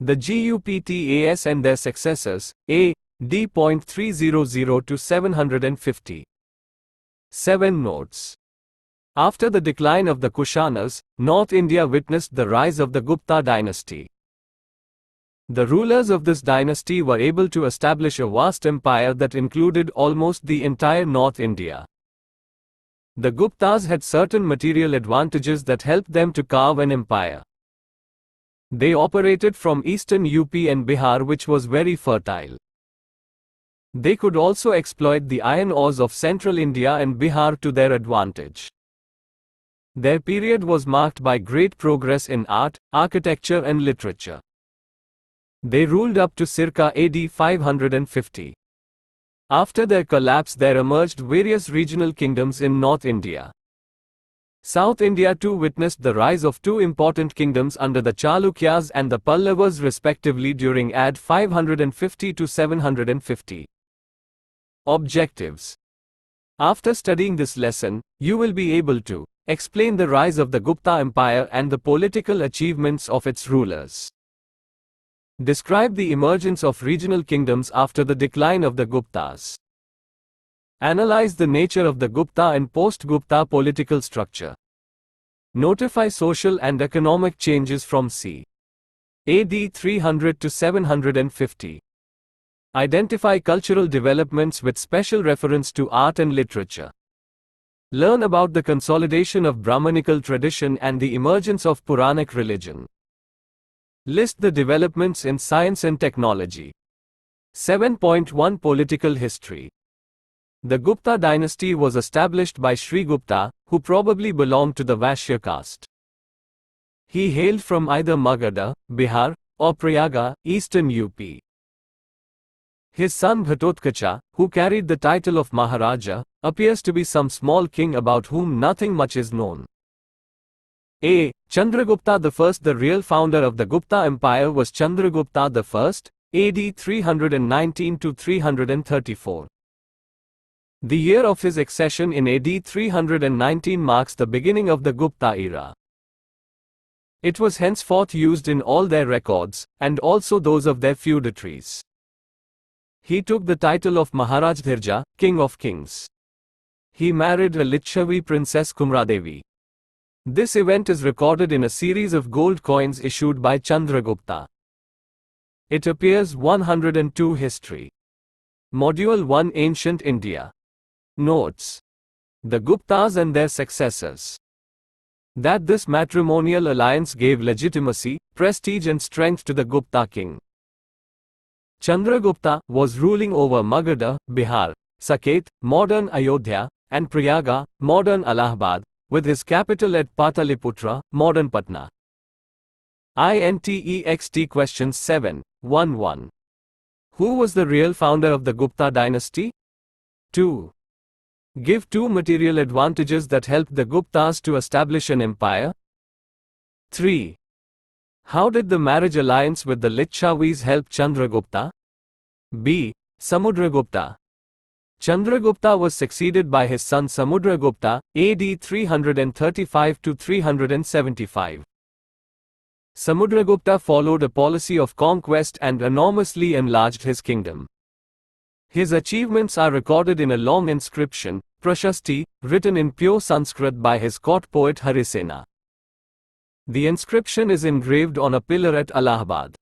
The Guptas and their successors, A.D. 300 to 750. 7 notes. After the decline of the Kushanas, North India witnessed the rise of the Gupta dynasty. The rulers of this dynasty were able to establish a vast empire that included almost the entire North India. The Guptas had certain material advantages that helped them to carve an empire. They operated from eastern UP and Bihar, which was very fertile. They could also exploit the iron ores of central India and Bihar to their advantage. Their period was marked by great progress in art, architecture and literature. They ruled up to circa AD 550. After their collapse, there emerged various regional kingdoms in North India. South India too witnessed the rise of two important kingdoms under the Chalukyas and the Pallavas respectively during AD 550 to 750. Objectives. After studying this lesson, you will be able to explain the rise of the Gupta Empire and the political achievements of its rulers. Describe the emergence of regional kingdoms after the decline of the Guptas. Analyze the nature of the Gupta and post-Gupta political structure. Notify social and economic changes from c. AD 300 to 750. Identify cultural developments with special reference to art and literature. Learn about the consolidation of Brahmanical tradition and the emergence of Puranic religion. List the developments in science and technology. 7.1 Political history. The Gupta dynasty was established by Sri Gupta, who probably belonged to the Vaishya caste. He hailed from either Magadha, Bihar, or Prayaga, eastern UP. His son Ghatotkacha, who carried the title of Maharaja, appears to be some small king about whom nothing much is known. A. Chandragupta I. The real founder of the Gupta Empire was Chandragupta I, AD 319 to 334. The year of his accession in AD 319 marks the beginning of the Gupta era. It was henceforth used in all their records, and also those of their feudatories. He took the title of Maharajdhirja, King of Kings. He married a Licchavi princess Kumradevi. This event is recorded in a series of gold coins issued by Chandragupta. It appears 102 History. Module 1 Ancient India. Notes. The Guptas and their successors. That this matrimonial alliance gave legitimacy, prestige and strength to the Gupta king. Chandragupta was ruling over Magadha, Bihar, Saket, modern Ayodhya, and Prayaga, modern Allahabad, with his capital at Pataliputra, modern Patna. INTEXT Questions 7, 1. Who was the real founder of the Gupta dynasty? 2. Give 2 material advantages that helped the Guptas to establish an empire. 3. How did the marriage alliance with the Licchavis help Chandragupta? B. Samudragupta. Chandragupta was succeeded by his son Samudragupta, AD 335 to 375. Samudragupta followed a policy of conquest and enormously enlarged his kingdom. His achievements are recorded in a long inscription, Prashasti, written in pure Sanskrit by his court poet Harisena. The inscription is engraved on a pillar at Allahabad.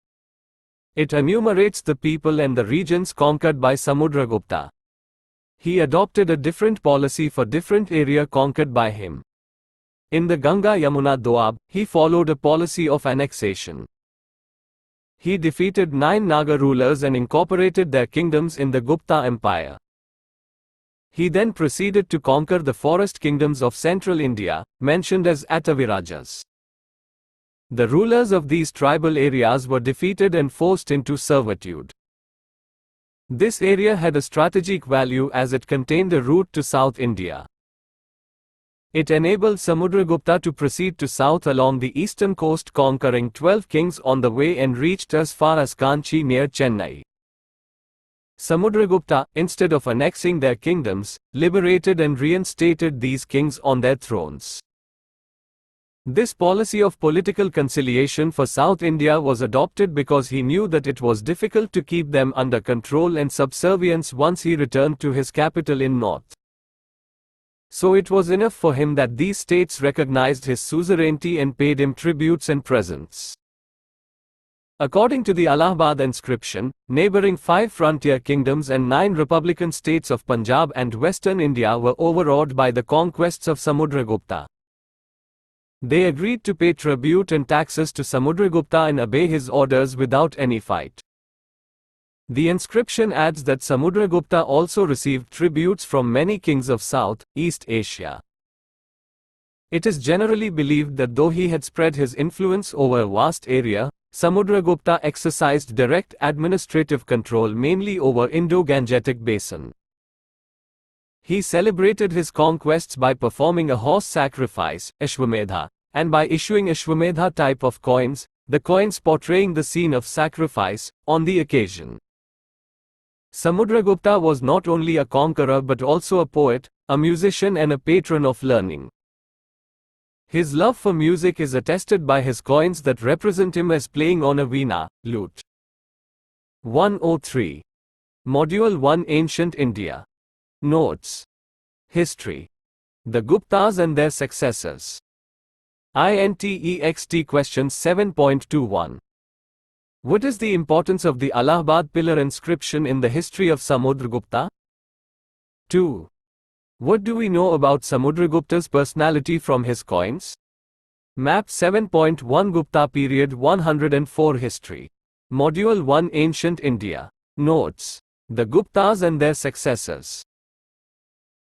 It enumerates the people and the regions conquered by Samudragupta. He adopted a different policy for different area conquered by him. In the Ganga Yamuna Doab, he followed a policy of annexation. He defeated 9 Naga rulers and incorporated their kingdoms in the Gupta Empire. He then proceeded to conquer the forest kingdoms of central India, mentioned as Atavirajas. The rulers of these tribal areas were defeated and forced into servitude. This area had a strategic value as it contained a route to South India. It enabled Samudragupta to proceed to south along the eastern coast, conquering 12 kings on the way and reached as far as Kanchi near Chennai. Samudragupta, instead of annexing their kingdoms, liberated and reinstated these kings on their thrones. This policy of political conciliation for South India was adopted because he knew that it was difficult to keep them under control and subservience once he returned to his capital in North. So it was enough for him that these states recognized his suzerainty and paid him tributes and presents. According to the Allahabad inscription, neighboring 5 frontier kingdoms and 9 republican states of Punjab and western India were overawed by the conquests of Samudragupta. They agreed to pay tribute and taxes to Samudragupta and obey his orders without any fight. The inscription adds that Samudragupta also received tributes from many kings of South, East Asia. It is generally believed that though he had spread his influence over a vast area, Samudragupta exercised direct administrative control mainly over Indo-Gangetic basin. He celebrated his conquests by performing a horse sacrifice, Ashwamedha, and by issuing Ashwamedha type of coins, the coins portraying the scene of sacrifice, on the occasion. Samudragupta was not only a conqueror but also a poet, a musician and a patron of learning. His love for music is attested by his coins that represent him as playing on a veena, lute. 103. Module 1 Ancient India. Notes. History. The Guptas and their successors. INTEXT Questions 7.21. What is the importance of the Allahabad pillar inscription in the history of Samudragupta? 2. What do we know about Samudragupta's personality from his coins? Map 7.1 Gupta period 104 History. Module 1 Ancient India. Notes. The Guptas and their successors.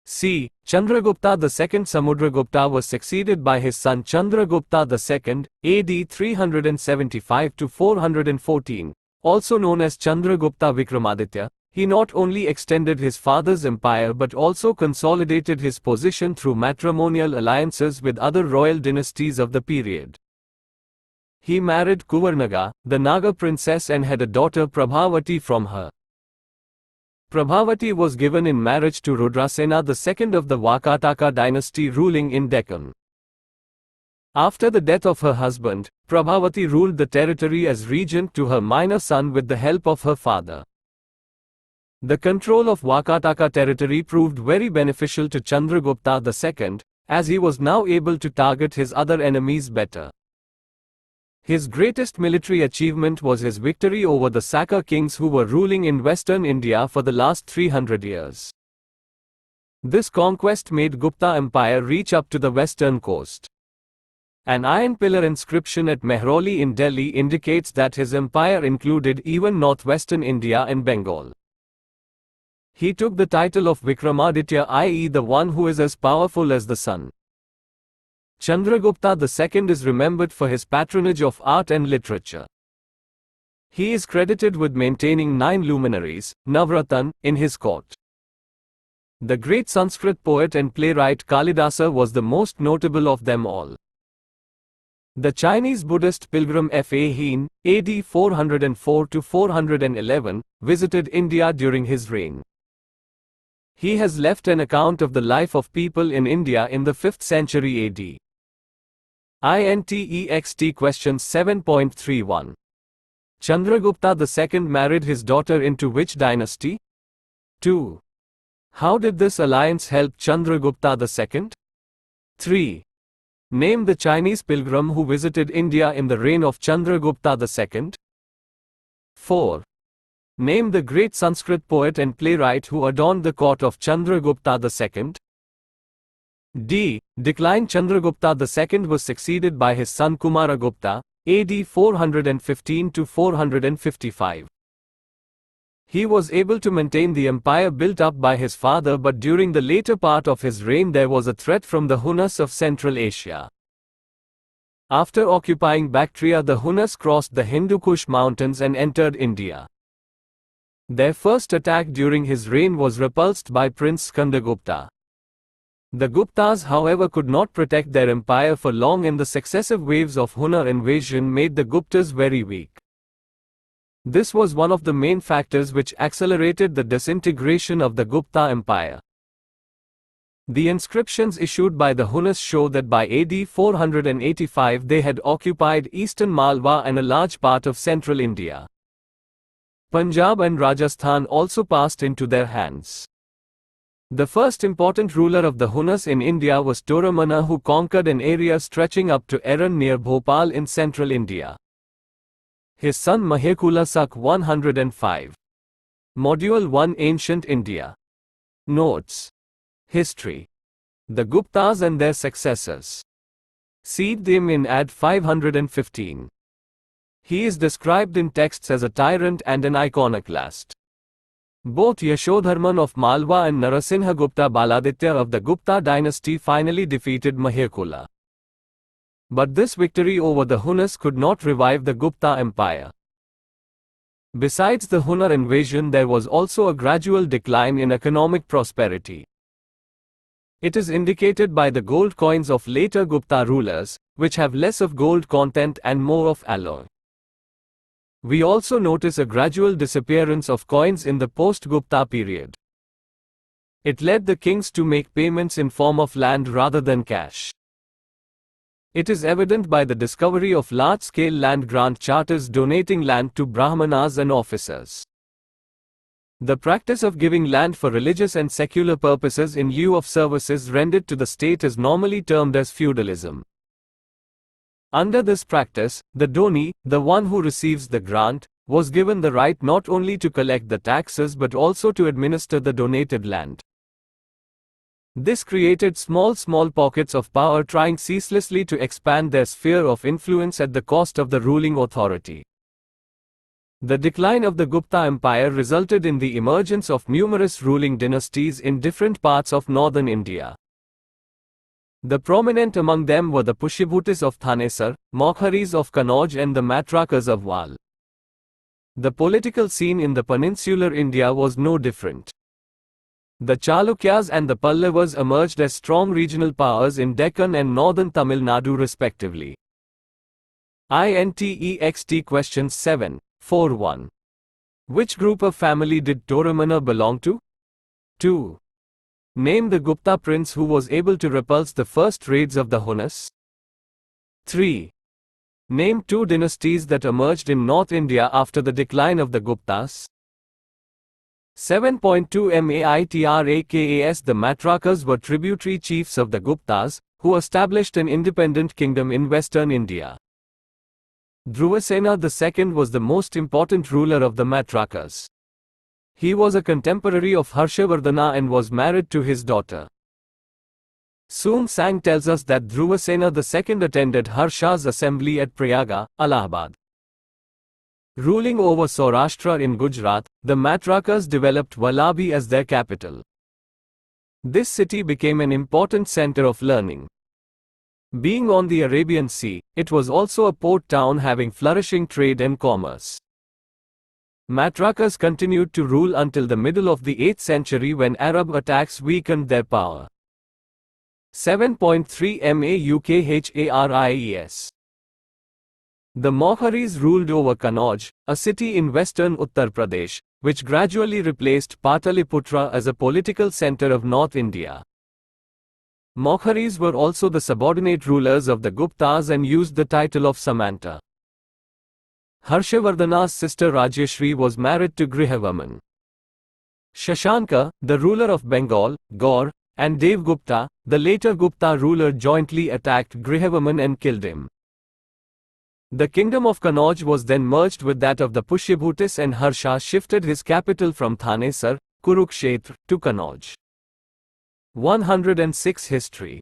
C. Chandragupta II. Samudragupta was succeeded by his son Chandragupta II, AD 375–414, also known as Chandragupta Vikramaditya. He not only extended his father's empire but also consolidated his position through matrimonial alliances with other royal dynasties of the period. He married Kuvarnaga, the Naga princess, and had a daughter Prabhavati from her. Prabhavati was given in marriage to Rudrasena II of the Vakataka dynasty ruling in Deccan. After the death of her husband, Prabhavati ruled the territory as regent to her minor son with the help of her father. The control of Vakataka territory proved very beneficial to Chandragupta II, as he was now able to target his other enemies better. His greatest military achievement was his victory over the Saka kings who were ruling in western India for the last 300 years. This conquest made Gupta Empire reach up to the western coast. An iron pillar inscription at Mehrauli in Delhi indicates that his empire included even northwestern India and Bengal. He took the title of Vikramaditya, i.e. the one who is as powerful as the sun. Chandragupta II is remembered for his patronage of art and literature. He is credited with maintaining 9 luminaries, Navratan, in his court. The great Sanskrit poet and playwright Kalidasa was the most notable of them all. The Chinese Buddhist pilgrim Fa Hien, AD 404–411, visited India during his reign. He has left an account of the life of people in India in the 5th century AD. INTEXT Questions 7.31. Chandragupta II married his daughter into which dynasty? 2. How did this alliance help Chandragupta II? 3. Name the Chinese pilgrim who visited India in the reign of Chandragupta II. 4. Name the great Sanskrit poet and playwright who adorned the court of Chandragupta II. D. Declined Chandragupta II was succeeded by his son Kumaragupta, AD 415–455. He was able to maintain the empire built up by his father, but during the later part of his reign there was a threat from the Hunas of Central Asia. After occupying Bactria, the Hunas crossed the Hindu Kush mountains and entered India. Their first attack during his reign was repulsed by Prince Skandagupta. The Guptas, however, could not protect their empire for long, and the successive waves of Hunar invasion made the Guptas very weak. This was one of the main factors which accelerated the disintegration of the Gupta Empire. The inscriptions issued by the Hunas show that by AD 485 they had occupied eastern Malwa and a large part of central India. Punjab and Rajasthan also passed into their hands. The first important ruler of the Hunas in India was Toramana, who conquered an area stretching up to Eran near Bhopal in central India. His son Mahekula Sak 105. Module 1 Ancient India. Notes. History. The Guptas and their successors. See them in Ad 515. He is described in texts as a tyrant and an iconoclast. Both Yashodharman of Malwa and Narasimha Gupta Baladitya of the Gupta dynasty finally defeated Mahekula. But this victory over the Hunas could not revive the Gupta Empire. Besides the Hunar invasion, there was also a gradual decline in economic prosperity. It is indicated by the gold coins of later Gupta rulers, which have less of gold content and more of alloy. We also notice a gradual disappearance of coins in the post-Gupta period. It led the kings to make payments in form of land rather than cash. It is evident by the discovery of large-scale land grant charters donating land to Brahmanas and officers. The practice of giving land for religious and secular purposes in lieu of services rendered to the state is normally termed as feudalism. Under this practice, the doni, the one who receives the grant, was given the right not only to collect the taxes but also to administer the donated land. This created small pockets of power trying ceaselessly to expand their sphere of influence at the cost of the ruling authority. The decline of the Gupta Empire resulted in the emergence of numerous ruling dynasties in different parts of northern India. The prominent among them were the Pushyabhutis of Thanesar, Mokharis of Kannauj and the Matrakas of Wal. The political scene in the peninsular India was no different. The Chalukyas and the Pallavas emerged as strong regional powers in Deccan and northern Tamil Nadu respectively. INTEXT Questions 7, 4-1. Which group of family did Toramana belong to? 2. Name the Gupta prince who was able to repulse the first raids of the Hunas. 3. Name two dynasties that emerged in North India after the decline of the Guptas. 7.2 Maitrakas. The Matrakas were tributary chiefs of the Guptas, who established an independent kingdom in western India. Dhruvasena II was the most important ruler of the Matrakas. He was a contemporary of Harshavardhana and was married to his daughter. Soong Sang tells us that Dhruvasena II attended Harsha's assembly at Prayaga, Allahabad. Ruling over Saurashtra in Gujarat, the Matrakas developed Vallabhi as their capital. This city became an important center of learning. Being on the Arabian Sea, it was also a port town having flourishing trade and commerce. Matrakas continued to rule until the middle of the 8th century when Arab attacks weakened their power. 7.3 Maukharies. The Mokharis ruled over Kannauj, a city in western Uttar Pradesh, which gradually replaced Pataliputra as a political center of North India. Mokharis were also the subordinate rulers of the Guptas and used the title of Samanta. Harshavardhana's sister Rajyashri was married to Grihavarman. Shashanka, the ruler of Bengal, Gaur, and Devgupta, the later Gupta ruler, jointly attacked Grihavarman and killed him. The kingdom of Kannauj was then merged with that of the Pushyabhutis and Harsha shifted his capital from Thanesar, Kurukshetra, to Kannauj. 106 History.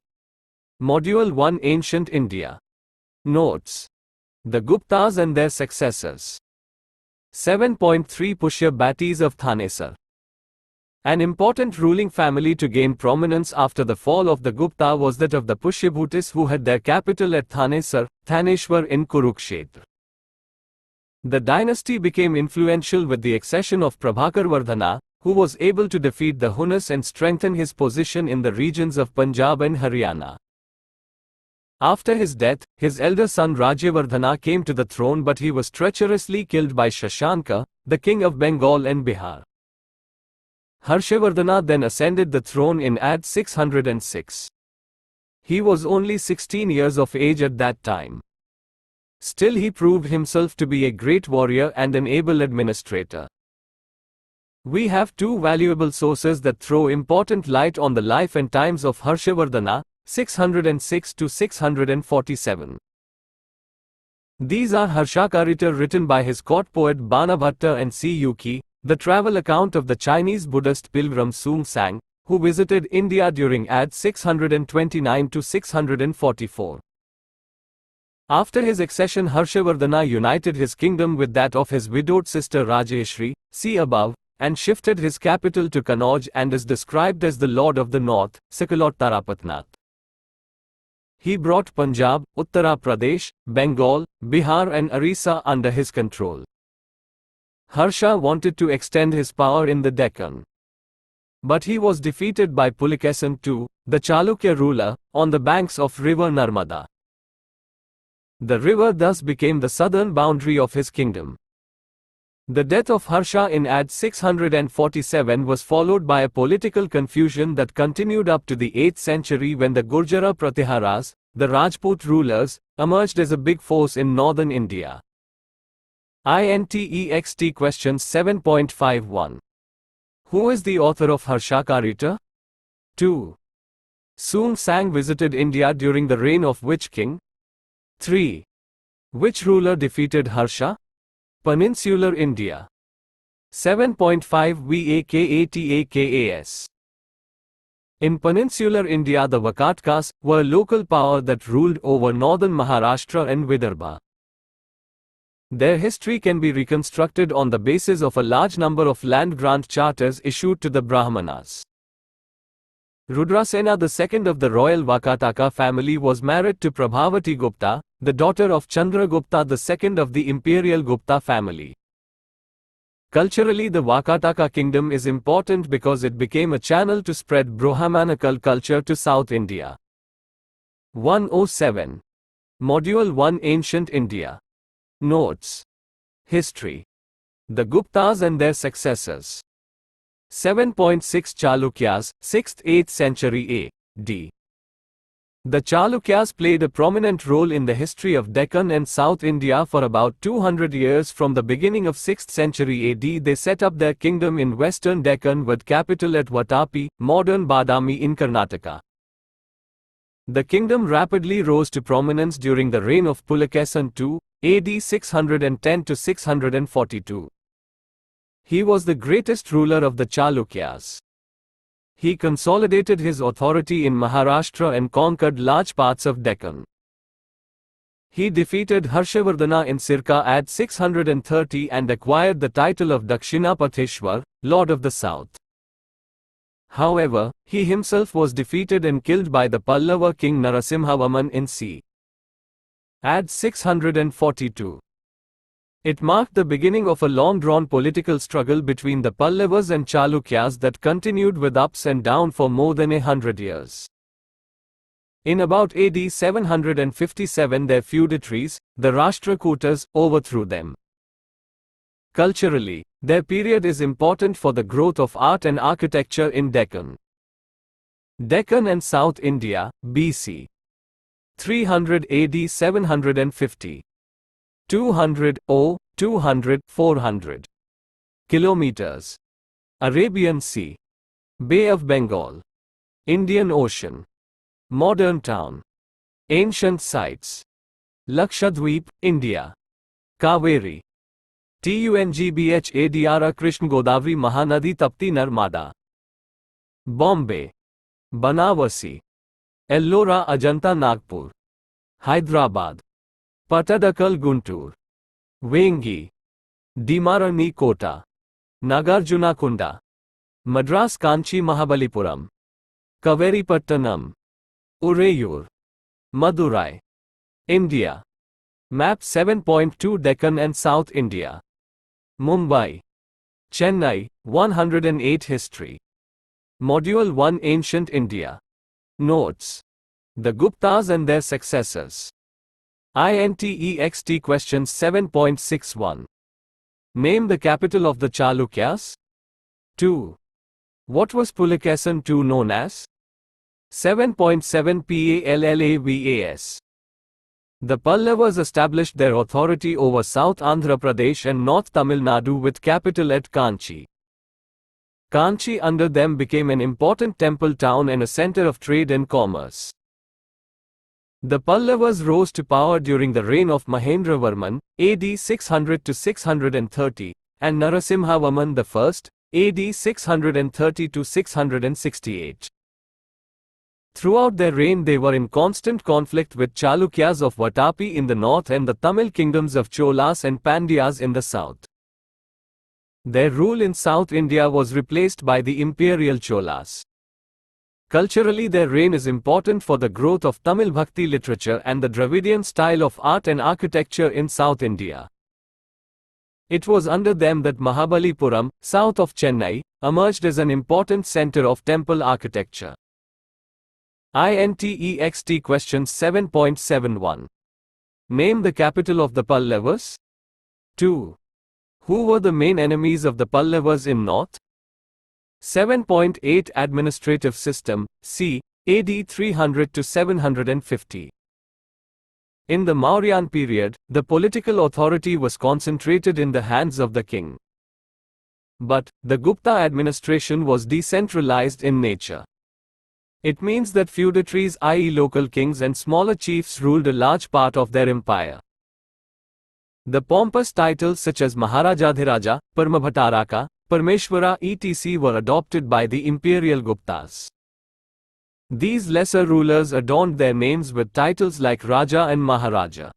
Module 1 Ancient India. Notes. The Guptas and their successors. 7.3 Pushyabhutis of Thanesar. An important ruling family to gain prominence after the fall of the Gupta was that of the Pushyabhutis, who had their capital at Thanesar, Thaneshwar in Kurukshetra. The dynasty became influential with the accession of Prabhakarvardhana, who was able to defeat the Hunas and strengthen his position in the regions of Punjab and Haryana. After his death, his elder son Rajyavardhana came to the throne, but he was treacherously killed by Shashanka, the king of Bengal and Bihar. Harshavardhana then ascended the throne in AD 606. He was only 16 years of age at that time. Still, he proved himself to be a great warrior and an able administrator. We have two valuable sources that throw important light on the life and times of Harshavardhana, 606 to 647. These are Harshakarita written by his court poet Banabhatta and C. Yuki, the travel account of the Chinese Buddhist pilgrim Sung Sang, who visited India during AD 629 to 644. After his accession, Harshavardhana united his kingdom with that of his widowed sister Rajeshri, see above, and shifted his capital to Kannauj and is described as the Lord of the North, Sikalottarapatnath. He brought Punjab, Uttara Pradesh, Bengal, Bihar and Orissa under his control. Harsha wanted to extend his power in the Deccan. But he was defeated by Pulikeshin II, the Chalukya ruler, on the banks of river Narmada. The river thus became the southern boundary of his kingdom. The death of Harsha in AD 647 was followed by a political confusion that continued up to the 8th century when the Gurjara Pratiharas, the Rajput rulers, emerged as a big force in northern India. INTEXT Questions 7.51. Who is the author of Harshakarita? 2. Sung Sang visited India during the reign of which king? 3. Which ruler defeated Harsha? Peninsular India. 7.5 VAKATAKAS. In peninsular India, the Vakatkas were a local power that ruled over northern Maharashtra and Vidarbha. Their history can be reconstructed on the basis of a large number of land grant charters issued to the Brahmanas. Rudrasena II of the royal Vakataka family was married to Prabhavati Gupta, the daughter of Chandragupta II of the imperial Gupta family. Culturally, the Vakataka kingdom is important because it became a channel to spread Brahmanical culture to South India. 107. Module 1 Ancient India. Notes. History. The Guptas and their successors. 7.6 Chalukyas, 6th-8th century A.D. The Chalukyas played a prominent role in the history of Deccan and South India for about 200 years. From the beginning of 6th century AD, they set up their kingdom in western Deccan with capital at Vatapi, modern Badami in Karnataka. The kingdom rapidly rose to prominence during the reign of Pulikeshin II, AD 610 to 642. He was the greatest ruler of the Chalukyas. He consolidated his authority in Maharashtra and conquered large parts of Deccan. He defeated Harshavardhana in Sirka at 630 and acquired the title of Dakshinapatheshwar, Lord of the South. However, he himself was defeated and killed by the Pallava king Narasimhavarman in c. AD 642. It marked the beginning of a long-drawn political struggle between the Pallavas and Chalukyas that continued with ups and downs for more than 100 years. In about AD 757, their feudatories, the Rashtrakutas, overthrew them. Culturally, their period is important for the growth of art and architecture in Deccan. Deccan and South India, BC. 300 AD 750. 200, 200, 400 kilometers. Arabian Sea. Bay of Bengal. Indian Ocean. Modern town. Ancient sites. Lakshadweep, India. Kaveri. TUNGBH ADR Krishna Godavari Mahanadi Tapti Narmada. Bombay. Banavasi. Ellora Ajanta Nagpur. Hyderabad. Pattadakal Guntur. Vengi. Dimarani Kota. Nagarjuna Kunda. Madras Kanchi Mahabalipuram. Kaveripattanam. Urayur. Madurai. India. Map 7.2 Deccan and South India. Mumbai. Chennai, 108 History. Module 1 Ancient India. Notes. The Guptas and their successors. INTEXT Questions 7.61. Name the capital of the Chalukyas. 2. What was Pulikessan II known as? 7.7 PALLAVAS. The Pallavas established their authority over South Andhra Pradesh and North Tamil Nadu with capital at Kanchi. Kanchi under them became an important temple town and a center of trade and commerce. The Pallavas rose to power during the reign of Mahendravarman, AD 600 to 630, and Narasimhavarman I, AD 630 to 668. Throughout their reign they were in constant conflict with Chalukyas of Vatapi in the north and the Tamil kingdoms of Cholas and Pandyas in the south. Their rule in South India was replaced by the imperial Cholas. Culturally, their reign is important for the growth of Tamil Bhakti literature and the Dravidian style of art and architecture in South India. It was under them that Mahabalipuram, south of Chennai, emerged as an important center of temple architecture. INTEXT questions 7.71. Name the capital of the Pallavas. 2. Who were the main enemies of the Pallavas in north? 7.8 Administrative system, c. AD 300 to 750. In the Mauryan period, the political authority was concentrated in the hands of the king. But, the Gupta administration was decentralized in nature. It means that feudatories, i.e. local kings and smaller chiefs ruled a large part of their empire. The pompous titles such as Maharajadhiraja, Parmabhataraka, Parmeshwara etc. were adopted by the imperial Guptas. These lesser rulers adorned their names with titles like Raja and Maharaja.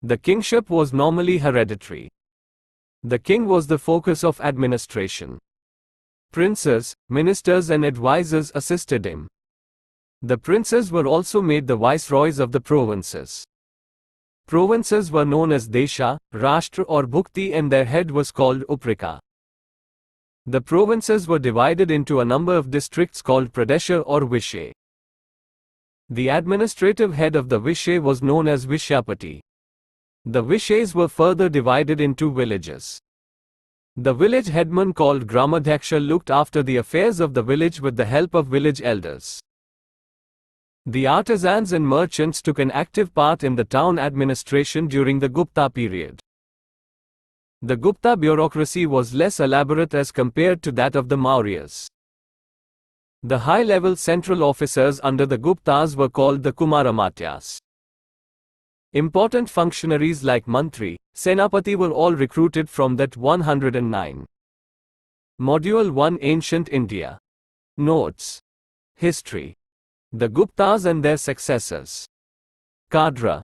The kingship was normally hereditary. The king was the focus of administration. Princes, ministers and advisors assisted him. The princes were also made the viceroys of the provinces. Provinces were known as Desha, Rashtra or Bhukti and their head was called Uprika. The provinces were divided into a number of districts called Pradesha or Vishay. The administrative head of the Vishay was known as Vishyapati. The Vishays were further divided into villages. The village headman called Gramadhyaksha looked after the affairs of the village with the help of village elders. The artisans and merchants took an active part in the town administration during the Gupta period. The Gupta bureaucracy was less elaborate as compared to that of the Mauryas. The high-level central officers under the Guptas were called the Kumaramatyas. Important functionaries like Mantri, Senapati were all recruited from that 109. Module 1 Ancient India. Notes. History. The Guptas and their successors. Cadre.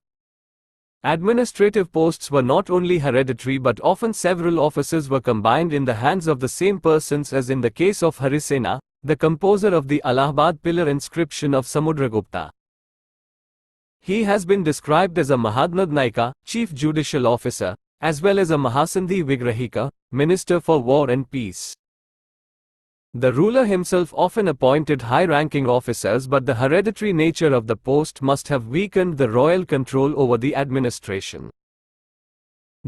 Administrative posts were not only hereditary but often several offices were combined in the hands of the same persons, as in the case of Harisena, the composer of the Allahabad pillar inscription of Samudragupta. He has been described as a Mahadnadnaika, chief judicial officer, as well as a Mahasandhi Vigrahika, minister for war and peace. The ruler himself often appointed high-ranking officers, but the hereditary nature of the post must have weakened the royal control over the administration.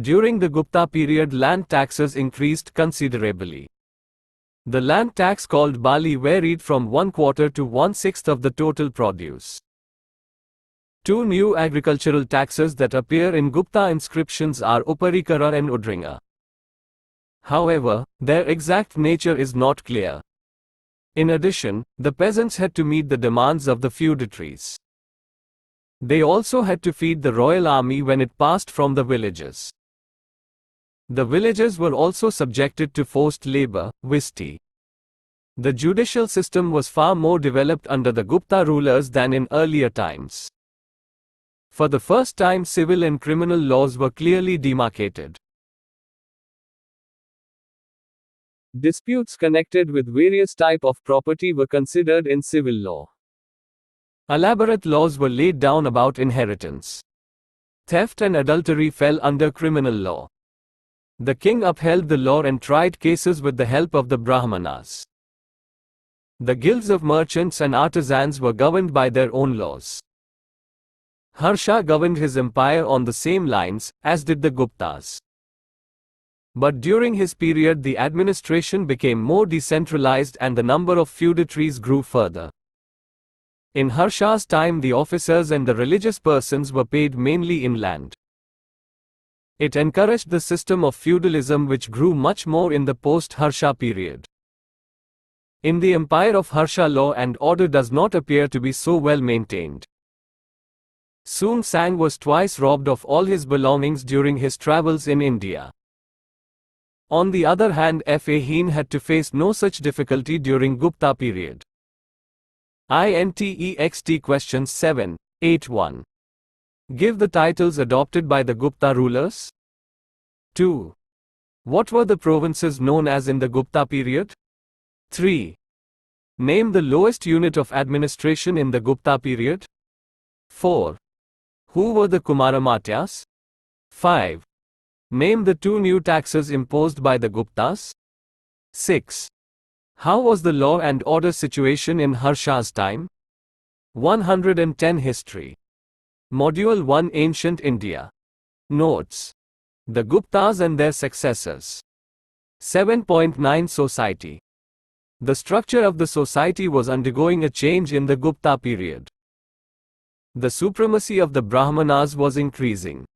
During the Gupta period, land taxes increased considerably. The land tax called Bali varied from 1/4 to 1/6 of the total produce. Two new agricultural taxes that appear in Gupta inscriptions are Uparikara and Udringa. However, their exact nature is not clear. In addition, the peasants had to meet the demands of the feudatories. They also had to feed the royal army when it passed from the villages. The villagers were also subjected to forced labor, visti. The judicial system was far more developed under the Gupta rulers than in earlier times. For the first time, civil and criminal laws were clearly demarcated. Disputes connected with various types of property were considered in civil law. Elaborate laws were laid down about inheritance. Theft and adultery fell under criminal law. The king upheld the law and tried cases with the help of the Brahmanas. The guilds of merchants and artisans were governed by their own laws. Harsha governed his empire on the same lines as did the Guptas. But during his period the administration became more decentralized and the number of feudatories grew further. In Harsha's time the officers and the religious persons were paid mainly in land. It encouraged the system of feudalism which grew much more in the post-Harsha period. In the empire of Harsha law and order does not appear to be so well maintained. Soong Sang was twice robbed of all his belongings during his travels in India. On the other hand, Fa Heen had to face no such difficulty during Gupta period. INTEXT Questions 7, 8 1. Give the titles adopted by the Gupta rulers. 2. What were the provinces known as in the Gupta period? 3. Name the lowest unit of administration in the Gupta period. 4. Who were the Kumaramatyas? 5. Name the 2 new taxes imposed by the Guptas. 6. How was the law and order situation in Harsha's time? 110 History. Module 1 Ancient India. Notes. The Guptas and their successors. 7.9 Society. The structure of the society was undergoing a change in the Gupta period. The supremacy of the Brahmanas was increasing.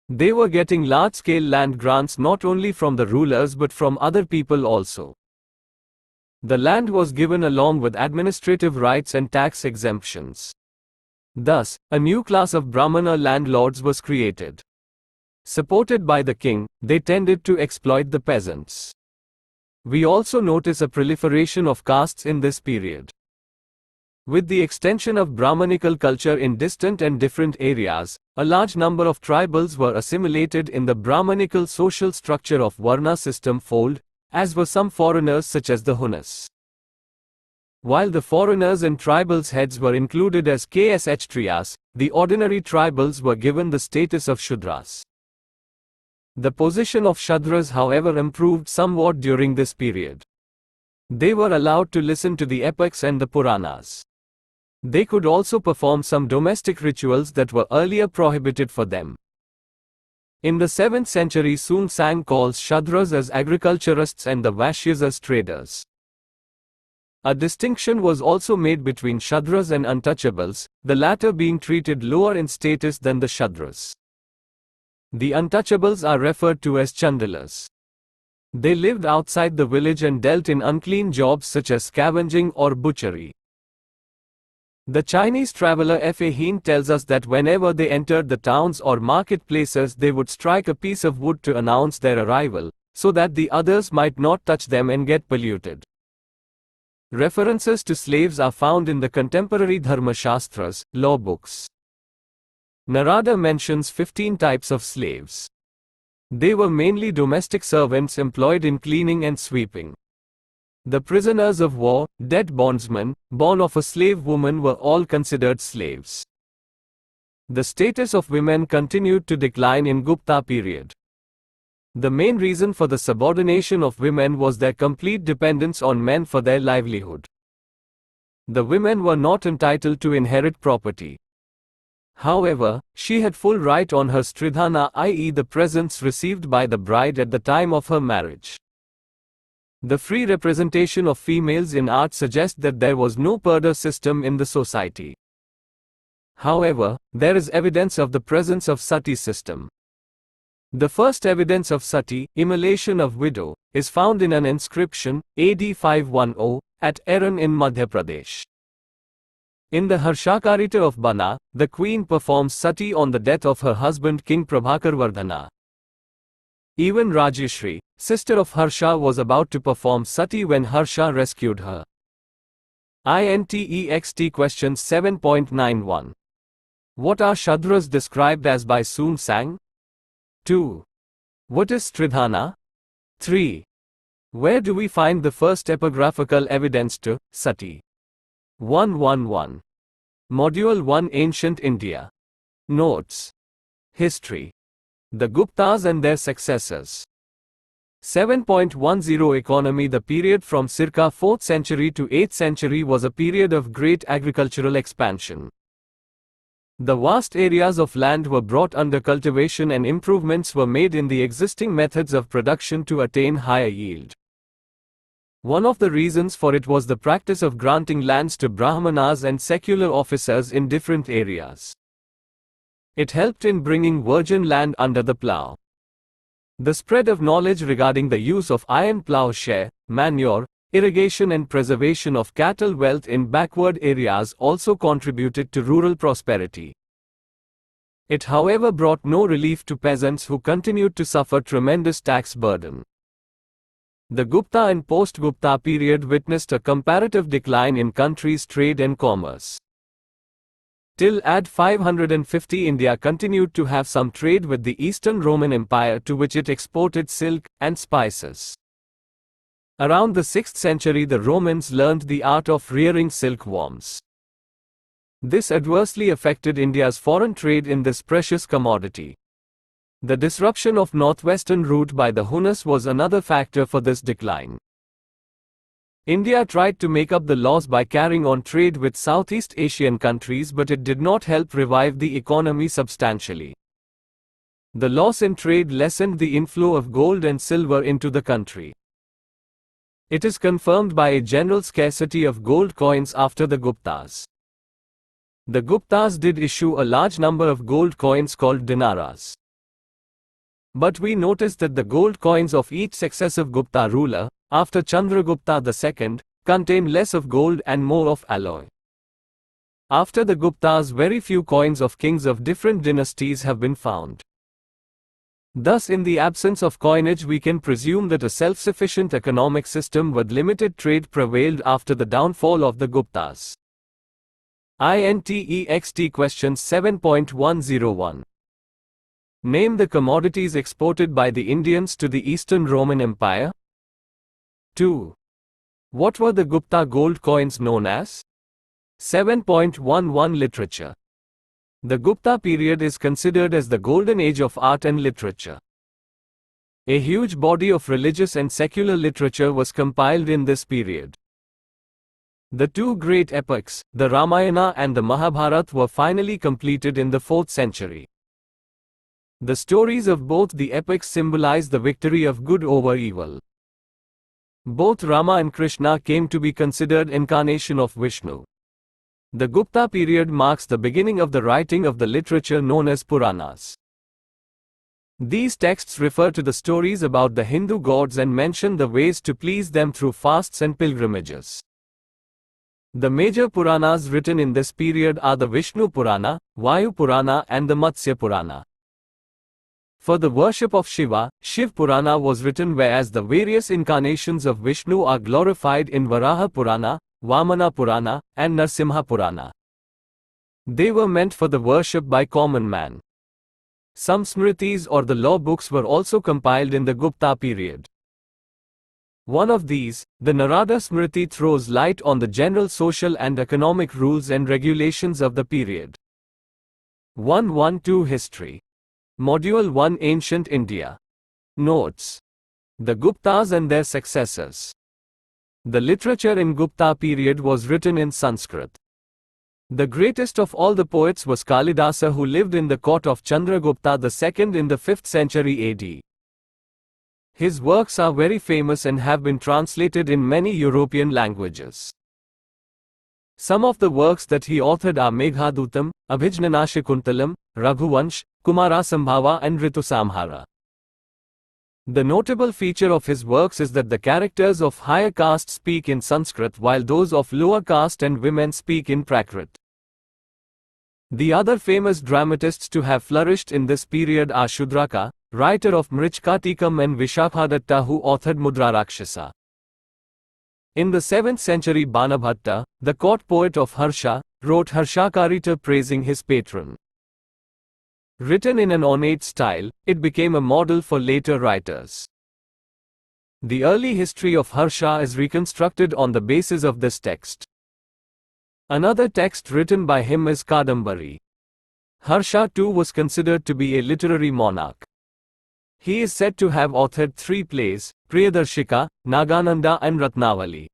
They were getting large-scale land grants not only from the rulers but from other people also. The land was given along with administrative rights and tax exemptions. Thus, a new class of Brahmana landlords was created. Supported by the king, they tended to exploit the peasants. We also notice a proliferation of castes in this period. With the extension of Brahmanical culture in distant and different areas, a large number of tribals were assimilated in the Brahmanical social structure of Varna system fold, as were some foreigners such as the Hunas. While the foreigners and tribals heads were included as Kshatriyas, the ordinary tribals were given the status of Shudras. The position of Shudras however improved somewhat during this period. They were allowed to listen to the epics and the Puranas. They could also perform some domestic rituals that were earlier prohibited for them. In the 7th century Soong Sang calls Shudras as agriculturists and the Vaishyas as traders. A distinction was also made between Shudras and untouchables, the latter being treated lower in status than the Shudras. The untouchables are referred to as Chandalas. They lived outside the village and dealt in unclean jobs such as scavenging or butchery. The Chinese traveler Fa Heen tells us that whenever they entered the towns or marketplaces they would strike a piece of wood to announce their arrival, so that the others might not touch them and get polluted. References to slaves are found in the contemporary Dharmashastras, law books. Narada mentions 15 types of slaves. They were mainly domestic servants employed in cleaning and sweeping. The prisoners of war, dead bondsmen, born of a slave woman were all considered slaves. The status of women continued to decline in Gupta period. The main reason for the subordination of women was their complete dependence on men for their livelihood. The women were not entitled to inherit property. However, she had full right on her stridhana, i.e. the presents received by the bride at the time of her marriage. The free representation of females in art suggests that there was no purdah system in the society. However, there is evidence of the presence of sati system. The first evidence of sati, immolation of widow, is found in an inscription, AD 510, at Eran in Madhya Pradesh. In the Harshakarita of Bana, the queen performs sati on the death of her husband King Prabhakar Vardhana. Even Rajyashri, sister of Harsha, was about to perform sati when Harsha rescued her. INTEXT Questions 7.91. What are Shudras described as by Soong Sang? 2. What is Stridhana? 3. Where do we find the first epigraphical evidence to sati? 111. Module 1 Ancient India. Notes. History. The Guptas and their successors. 7.10 Economy. The period from circa 4th century to 8th century was a period of great agricultural expansion. The vast areas of land were brought under cultivation and improvements were made in the existing methods of production to attain higher yield. One of the reasons for it was the practice of granting lands to Brahmanas and secular officers in different areas. It helped in bringing virgin land under the plough. The spread of knowledge regarding the use of iron ploughshare, manure, irrigation and preservation of cattle wealth in backward areas also contributed to rural prosperity. It however brought no relief to peasants who continued to suffer tremendous tax burden. The Gupta and post-Gupta period witnessed a comparative decline in country's trade and commerce. Till AD 550 India continued to have some trade with the Eastern Roman Empire to which it exported silk and spices. Around the 6th century the Romans learned the art of rearing silkworms. This adversely affected India's foreign trade in this precious commodity. The disruption of northwestern route by the Huns was another factor for this decline. India tried to make up the loss by carrying on trade with Southeast Asian countries, but it did not help revive the economy substantially. The loss in trade lessened the inflow of gold and silver into the country. It is confirmed by a general scarcity of gold coins after the Guptas. The Guptas did issue a large number of gold coins called dinaras. But we notice that the gold coins of each successive Gupta ruler, after Chandragupta II, contain less of gold and more of alloy. After the Guptas, very few coins of kings of different dynasties have been found. Thus, in the absence of coinage, we can presume that a self-sufficient economic system with limited trade prevailed after the downfall of the Guptas. INTEXT Questions 7.101. Name the commodities exported by the Indians to the Eastern Roman Empire. 2. What were the Gupta gold coins known as? 7.11 Literature. The Gupta period is considered as the golden age of art and literature. A huge body of religious and secular literature was compiled in this period. The two great epics, the Ramayana and the Mahabharata, were finally completed in the 4th century. The stories of both the epics symbolize the victory of good over evil. Both Rama and Krishna came to be considered incarnation of Vishnu. The Gupta period marks the beginning of the writing of the literature known as Puranas. These texts refer to the stories about the Hindu gods and mention the ways to please them through fasts and pilgrimages. The major Puranas written in this period are the Vishnu Purana, Vayu Purana and the Matsya Purana. For the worship of Shiva, Shiv Purana was written, whereas the various incarnations of Vishnu are glorified in Varaha Purana, Vamana Purana, and Narsimha Purana. They were meant for the worship by common man. Some Smritis or the law books were also compiled in the Gupta period. One of these, the Narada Smriti, throws light on the general social and economic rules and regulations of the period. 112 History. Module 1 Ancient India. Notes. The Guptas and their successors. The literature in Gupta period was written in Sanskrit. The greatest of all the poets was Kalidasa, who lived in the court of Chandragupta II in the 5th century AD. His works are very famous and have been translated in many European languages. Some of the works that he authored are Meghadutam, Abhijnanashakuntalam, Raghuvansh, Kumarasambhava and Ritusamhara. The notable feature of his works is that the characters of higher caste speak in Sanskrit while those of lower caste and women speak in Prakrit. The other famous dramatists to have flourished in this period are Shudraka, writer of Mrichkatikam, and Vishakhadatta, who authored Mudrarakshasa. In the 7th century, Banabhatta, the court poet of Harsha, wrote Harshakarita praising his patron. Written in an ornate style, it became a model for later writers. The early history of Harsha is reconstructed on the basis of this text. Another text written by him is Kadambari. Harsha too was considered to be a literary monarch. He is said to have authored 3 plays, Priyadarshika, Nagananda and Ratnavali.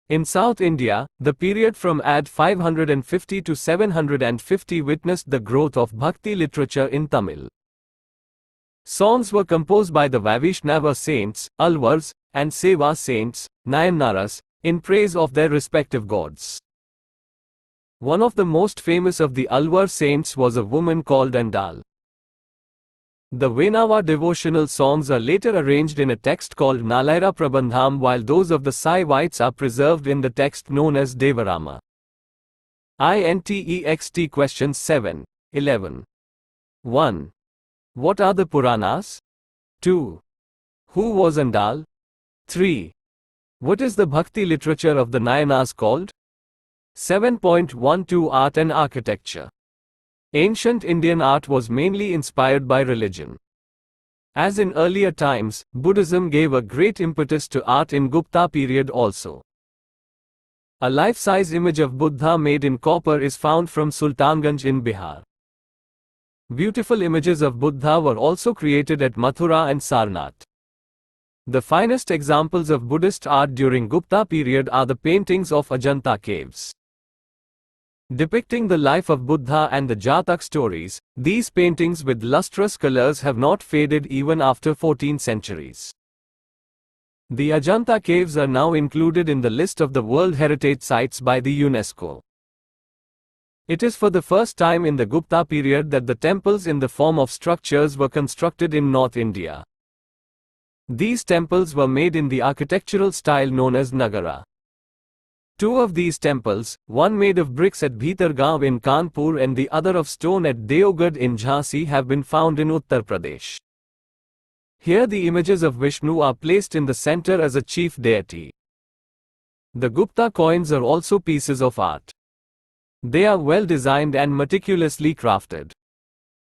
In South India, the period from AD 550 to 750 witnessed the growth of Bhakti literature in Tamil. Songs were composed by the Vaishnava saints, Alvars, and Seva saints, Nayanaras, in praise of their respective gods. One of the most famous of the Alvar saints was a woman called Andal. The Vainava devotional songs are later arranged in a text called Nalaira Prabandham, while those of the Saivites are preserved in the text known as Devarama. INTEXT Questions 7, 11. 1. What are the Puranas? 2. Who was Andal? 3. What is the Bhakti literature of the Nayanas called? 7.12 Art and Architecture. Ancient Indian art was mainly inspired by religion. As in earlier times, Buddhism gave a great impetus to art in Gupta period also. A life-size image of Buddha made in copper is found from Sultanganj in Bihar. Beautiful images of Buddha were also created at Mathura and Sarnath. The finest examples of Buddhist art during Gupta period are the paintings of Ajanta caves. Depicting the life of Buddha and the Jatak stories, these paintings with lustrous colors have not faded even after 14 centuries. The Ajanta caves are now included in the list of the World Heritage Sites by the UNESCO. It is for the first time in the Gupta period that the temples in the form of structures were constructed in North India. These temples were made in the architectural style known as Nagara. Two of these temples, one made of bricks at Bhitargaon in Kanpur and the other of stone at Deogarh in Jhansi, have been found in Uttar Pradesh. Here the images of Vishnu are placed in the center as a chief deity. The Gupta coins are also pieces of art. They are well designed and meticulously crafted.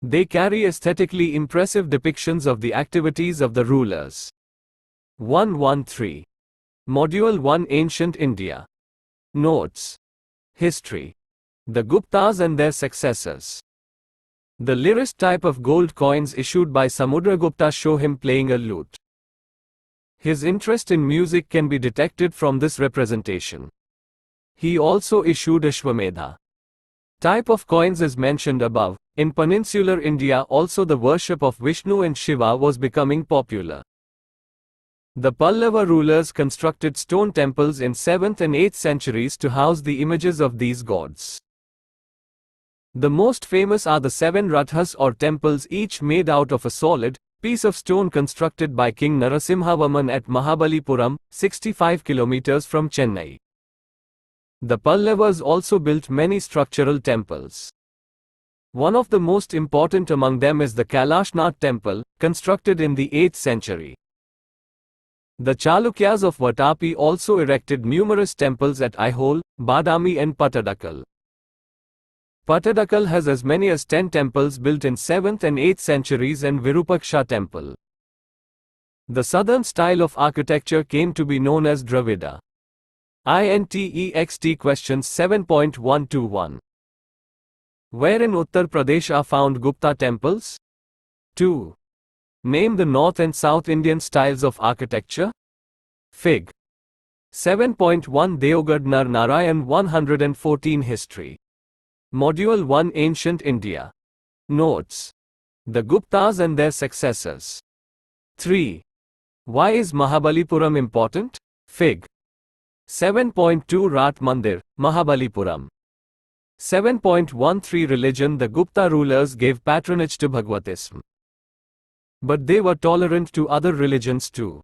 They carry aesthetically impressive depictions of the activities of the rulers. 113. Module 1 Ancient India. Notes. History. The Guptas and their successors. The lyrist type of gold coins issued by Samudragupta show him playing a lute. His interest in music can be detected from this representation. He also issued Ashwamedha. Type of coins is mentioned above. In peninsular India also the worship of Vishnu and Shiva was becoming popular. The Pallava rulers constructed stone temples in 7th and 8th centuries to house the images of these gods. The most famous are the 7 rathas or temples, each made out of a solid piece of stone constructed by King Narasimhavarman at Mahabalipuram, 65 km from Chennai. The Pallavas also built many structural temples. One of the most important among them is the Kailashnath temple, constructed in the 8th century. The Chalukyas of Vatapi also erected numerous temples at Aihole, Badami and Pattadakal. Pattadakal has as many as 10 temples built in 7th and 8th centuries and Virupaksha temple. The southern style of architecture came to be known as Dravida. INTEXT Questions 7.121. Where in Uttar Pradesh are found Gupta temples? 2. Name the North and South Indian styles of architecture. Fig. 7.1 Deogarh Nar Narayan 114 History. Module 1 Ancient India. Notes. The Guptas and their successors. 3. Why is Mahabalipuram important? Fig. 7.2 Rat Mandir, Mahabalipuram. 7.13 Religion. The Gupta rulers gave patronage to Bhagwatism. But they were tolerant to other religions too.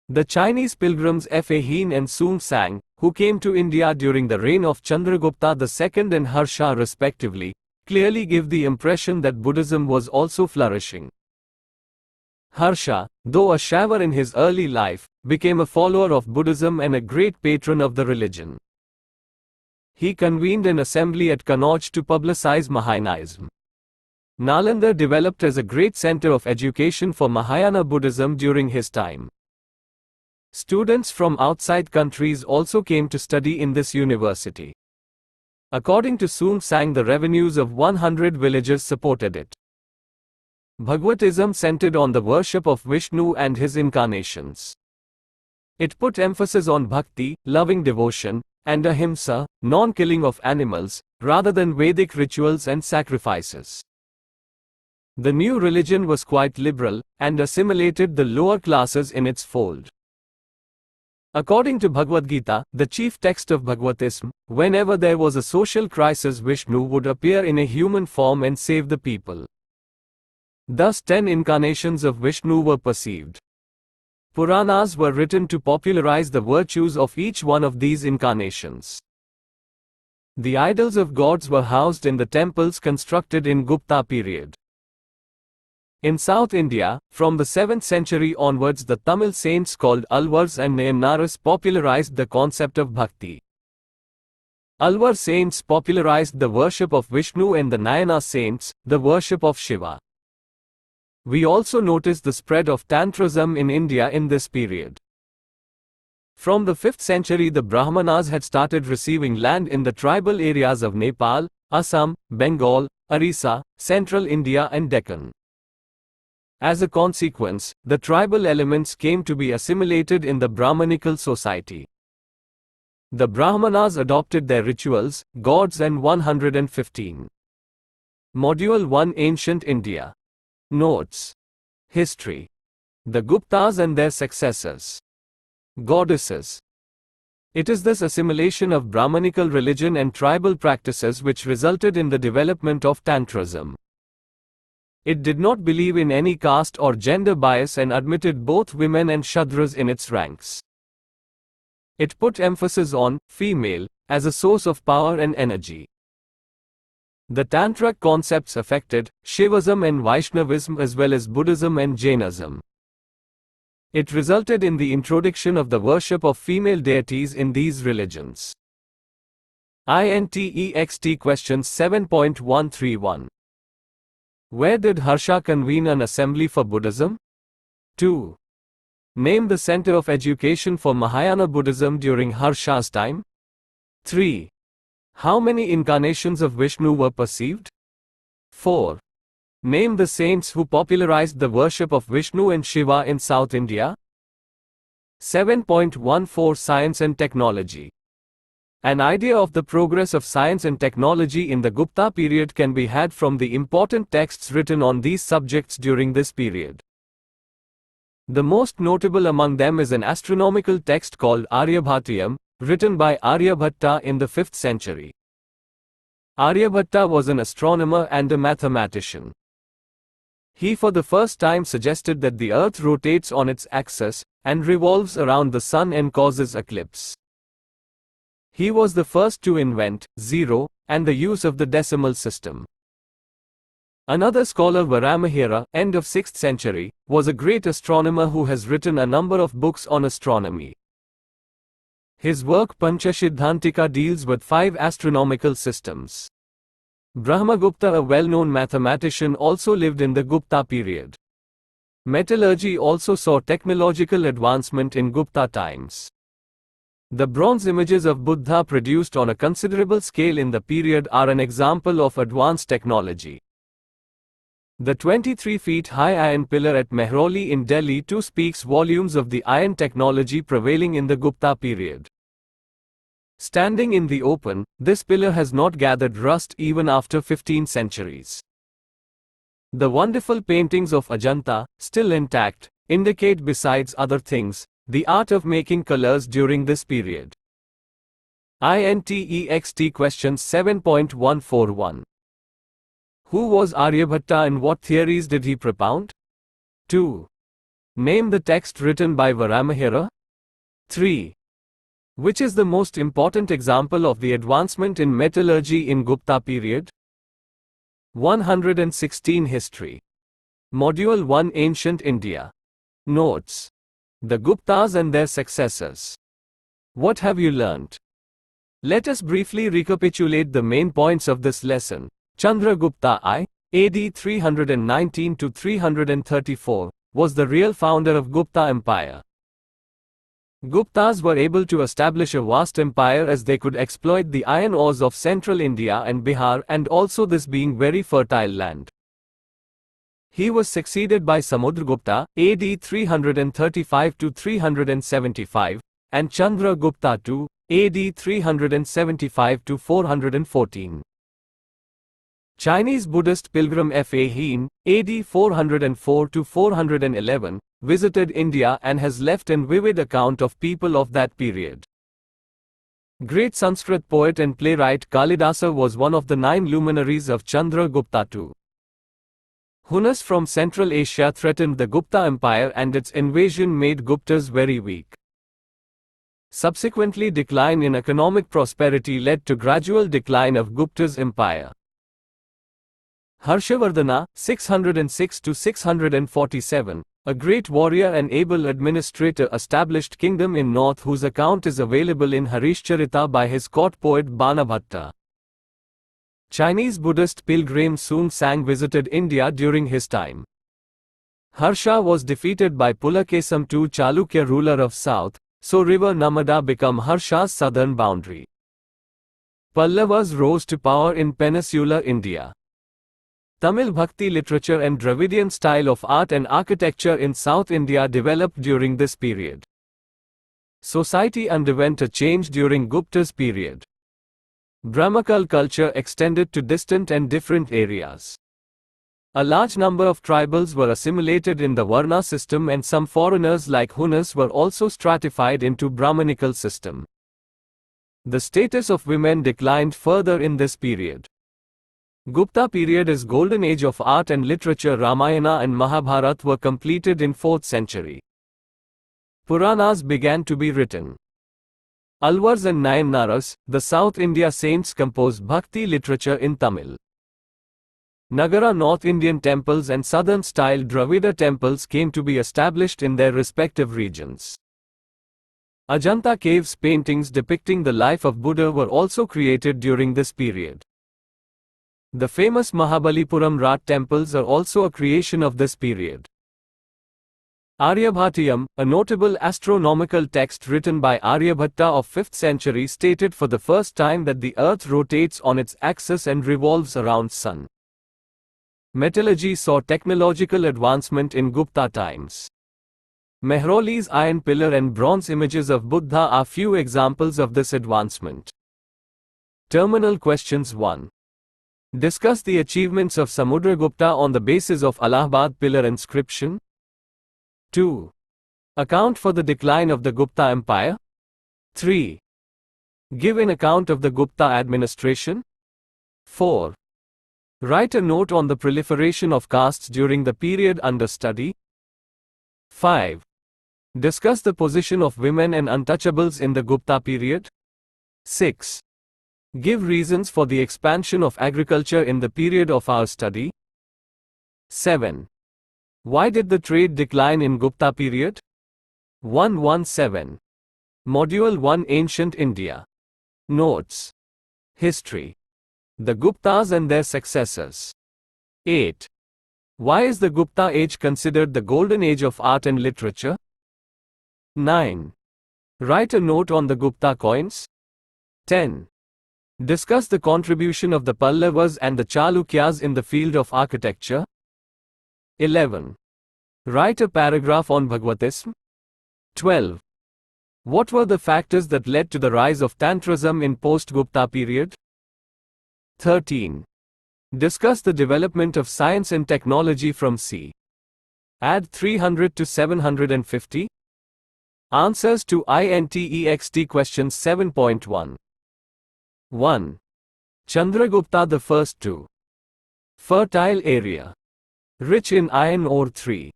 The Chinese pilgrims Fa Hien and Sung Sang, who came to India during the reign of Chandragupta II and Harsha respectively, clearly give the impression that Buddhism was also flourishing. Harsha, though a Shaiva in his early life, became a follower of Buddhism and a great patron of the religion. He convened an assembly at Kannauj to publicize Mahayanaism. Nalanda developed as a great center of education for Mahayana Buddhism during his time. Students from outside countries also came to study in this university. According to Sung Sang, the revenues of 100 villages supported it. Bhagwatism centered on the worship of Vishnu and his incarnations. It put emphasis on bhakti, loving devotion, and ahimsa, non-killing of animals, rather than Vedic rituals and sacrifices. The new religion was quite liberal, and assimilated the lower classes in its fold. According to Bhagavad Gita, the chief text of Bhagavatism, whenever there was a social crisis, Vishnu would appear in a human form and save the people. Thus 10 incarnations of Vishnu were perceived. Puranas were written to popularize the virtues of each one of these incarnations. The idols of gods were housed in the temples constructed in Gupta period. In South India, from the 7th century onwards, the Tamil saints called Alvars and Nayannaras popularized the concept of bhakti. Alvar saints popularized the worship of Vishnu and the Nayana saints, the worship of Shiva. We also notice the spread of Tantrism in India in this period. From the 5th century, the Brahmanas had started receiving land in the tribal areas of Nepal, Assam, Bengal, Orissa, Central India and Deccan. As a consequence, the tribal elements came to be assimilated in the Brahmanical society. The Brahmanas adopted their rituals, gods and 115. Module 1 Ancient India. Notes. History. The Guptas and their successors. Goddesses. It is this assimilation of Brahmanical religion and tribal practices which resulted in the development of Tantrism. It did not believe in any caste or gender bias and admitted both women and Shudras in its ranks. It put emphasis on female as a source of power and energy. The Tantric concepts affected Shaivism and Vaishnavism as well as Buddhism and Jainism. It resulted in the introduction of the worship of female deities in these religions. INTEXT Questions 7.131. Where did Harsha convene an assembly for Buddhism? 2. Name the center of education for Mahayana Buddhism during Harsha's time. 3. How many incarnations of Vishnu were perceived? 4. Name the saints who popularized the worship of Vishnu and Shiva in South India. 7.14 Science and Technology. An idea of the progress of science and technology in the Gupta period can be had from the important texts written on these subjects during this period. The most notable among them is an astronomical text called Aryabhatiyam, written by Aryabhatta in the 5th century. Aryabhatta was an astronomer and a mathematician. He for the first time suggested that the earth rotates on its axis and revolves around the sun and causes eclipse. He was the first to invent zero and the use of the decimal system. Another scholar, Varamihira, end of 6th century, was a great astronomer who has written a number of books on astronomy. His work Panchasiddhantika deals with 5 astronomical systems. Brahmagupta, a well-known mathematician, also lived in the Gupta period. Metallurgy also saw technological advancement in Gupta times. The bronze images of Buddha produced on a considerable scale in the period are an example of advanced technology. The 23 feet high iron pillar at Mehrauli in Delhi too speaks volumes of the iron technology prevailing in the Gupta period. Standing in the open, this pillar has not gathered rust even after 15 centuries. The wonderful paintings of Ajanta, still intact, indicate besides other things, the art of making colors during this period. INTEXT Questions 7.141. Who was Aryabhatta and what theories did he propound? 2. Name the text written by Varamihira. 3. Which is the most important example of the advancement in metallurgy in Gupta period? 116 History. Module 1 Ancient India. Notes. The Guptas and their successors. What have you learnt? Let us briefly recapitulate the main points of this lesson. Chandragupta I, AD 319 to 334, was the real founder of Gupta Empire. Guptas were able to establish a vast empire as they could exploit the iron ores of central India and Bihar, and also this being very fertile land. He was succeeded by Samudragupta, AD 335 to 375, and Chandragupta II, AD 375 to 414. Chinese Buddhist pilgrim Fa Hien, AD 404 to 411, visited India and has left an vivid account of people of that period. Great Sanskrit poet and playwright Kalidasa was one of the 9 luminaries of Chandragupta II. Hunas from Central Asia threatened the Gupta Empire and its invasion made Guptas very weak. Subsequently, decline in economic prosperity led to gradual decline of Gupta's empire. Harshavardhana, 606 to 647, a great warrior and able administrator, established kingdom in north whose account is available in Harishcharita by his court poet Banabhatta. Chinese Buddhist pilgrim Sun Sang visited India during his time. Harsha was defeated by Pulakesam II, Chalukya ruler of south, so river Narmada became Harsha's southern boundary. Pallavas rose to power in peninsular India. Tamil Bhakti literature and Dravidian style of art and architecture in South India developed during this period. Society underwent a change during Gupta's period. Brahmakal culture extended to distant and different areas. A large number of tribals were assimilated in the Varna system and some foreigners like Hunas were also stratified into Brahmanical system. The status of women declined further in this period. Gupta period is golden age of art and literature. Ramayana and Mahabharata were completed in 4th century. Puranas began to be written. Alvars and Nayanaras, the South India saints, composed bhakti literature in Tamil. Nagara North Indian temples and southern style Dravida temples came to be established in their respective regions. Ajanta caves paintings depicting the life of Buddha were also created during this period. The famous Mahabalipuram Rat temples are also a creation of this period. Aryabhatiyam, a notable astronomical text written by Aryabhatta of 5th century, stated for the first time that the earth rotates on its axis and revolves around sun. Metallurgy saw technological advancement in Gupta times. Mehraulli's iron pillar and bronze images of Buddha are few examples of this advancement. Terminal questions. 1. Discuss the achievements of Samudragupta on the basis of Allahabad pillar inscription. 2. Account for the decline of the Gupta Empire. 3. Give an account of the Gupta administration. 4. Write a note on the proliferation of castes during the period under study. 5. Discuss the position of women and untouchables in the Gupta period. 6. Give reasons for the expansion of agriculture in the period of our study. 7. Why did the trade decline in Gupta period? 117. Module 1, Ancient India. Notes. History. The Guptas and their successors. 8. Why is the Gupta age considered the golden age of art and literature? 9. Write a note on the Gupta coins. 10. Discuss the contribution of the Pallavas and the Chalukyas in the field of architecture. 11. Write a paragraph on Bhagavatism. 12. What were the factors that led to the rise of Tantrism in post-Gupta period? 13. Discuss the development of science and technology from c. Add 300 to 750. Answers to INTEXT questions 7.1. 1. Chandragupta I. Fertile area. Rich in iron ore. 3.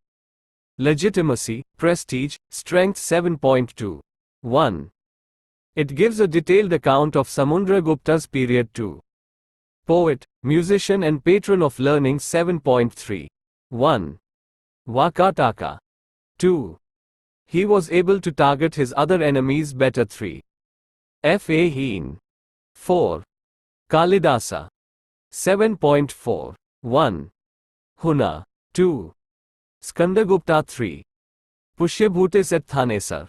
Legitimacy, prestige, strength. 7.2. 1. It gives a detailed account of Samudragupta's period. 2. Poet, musician and patron of learning. 7.3. 1. Vakataka. 2. He was able to target his other enemies better. 3. Fa Hien. 4. Kalidasa. 7.4. 1. Huna. 2. Skandagupta. 3. Pushyabhutis at Thanesar.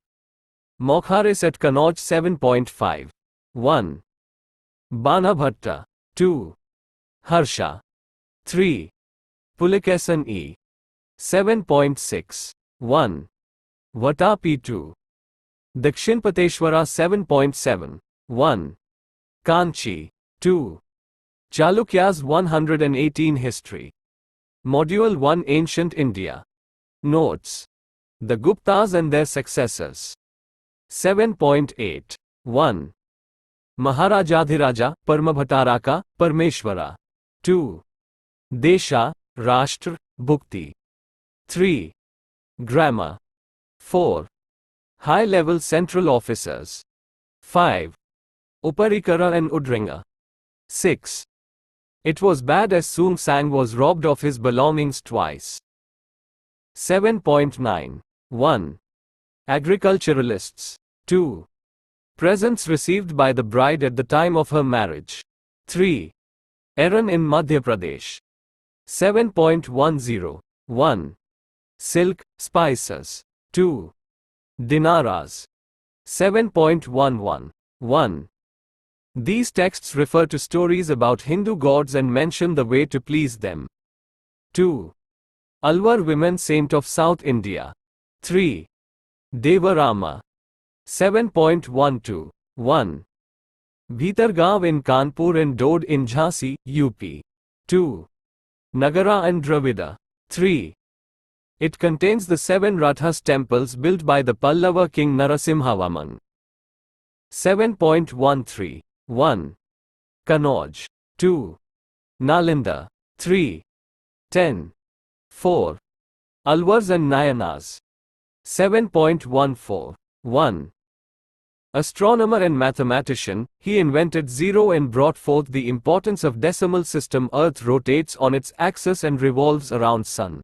Mokharis at Kanauj. 7.5. 1. Banabhatta. 2. Harsha. 3. Pulikesan E. 7.6. 1. Vatapi 2. Dakshinpateshwara 7.7. 1. Kanchi. 2. Chalukyas 118 History. Module 1 Ancient India. Notes. The Guptas and their successors. 7.8. 1. Maharajadhiraja, Parmabhataraka, Parmeshwara. 2. Desha, Rashtra, Bhukti. 3. Grammar. 4. High-level central officers. 5. Uparikara and Udringa. 6. It was bad as Soong Sang was robbed of his belongings twice. 7.9. 1. Agriculturalists. 2. Presents received by the bride at the time of her marriage. 3. Eran in Madhya Pradesh. 7.10. 1. Silk, spices. 2. Dinaras. 7.11. 1. These texts refer to stories about Hindu gods and mention the way to please them. 2. Alwar women saint of South India. 3. Devarama. 7.12. 1. Bhitargaon in Kanpur and Dod in Jhansi, UP. 2. Nagara and Dravida. 3. It contains the 7 Rathas temples built by the Pallava king Narasimhavarman. 7.13. 1. Kannauj. 2. Nalinda. 3. 10. 4. Alwars and Nayanas. 7.14. 1. Astronomer and mathematician, he invented zero and brought forth the importance of decimal system. Earth rotates on its axis and revolves around sun.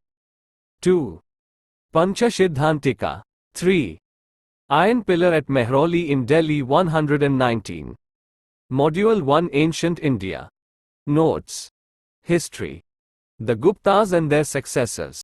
2. Pancha Siddhantika. 3. Iron pillar at Mehrauli in Delhi 119. Module 1 Ancient India. Notes. History. The Guptas and their successors.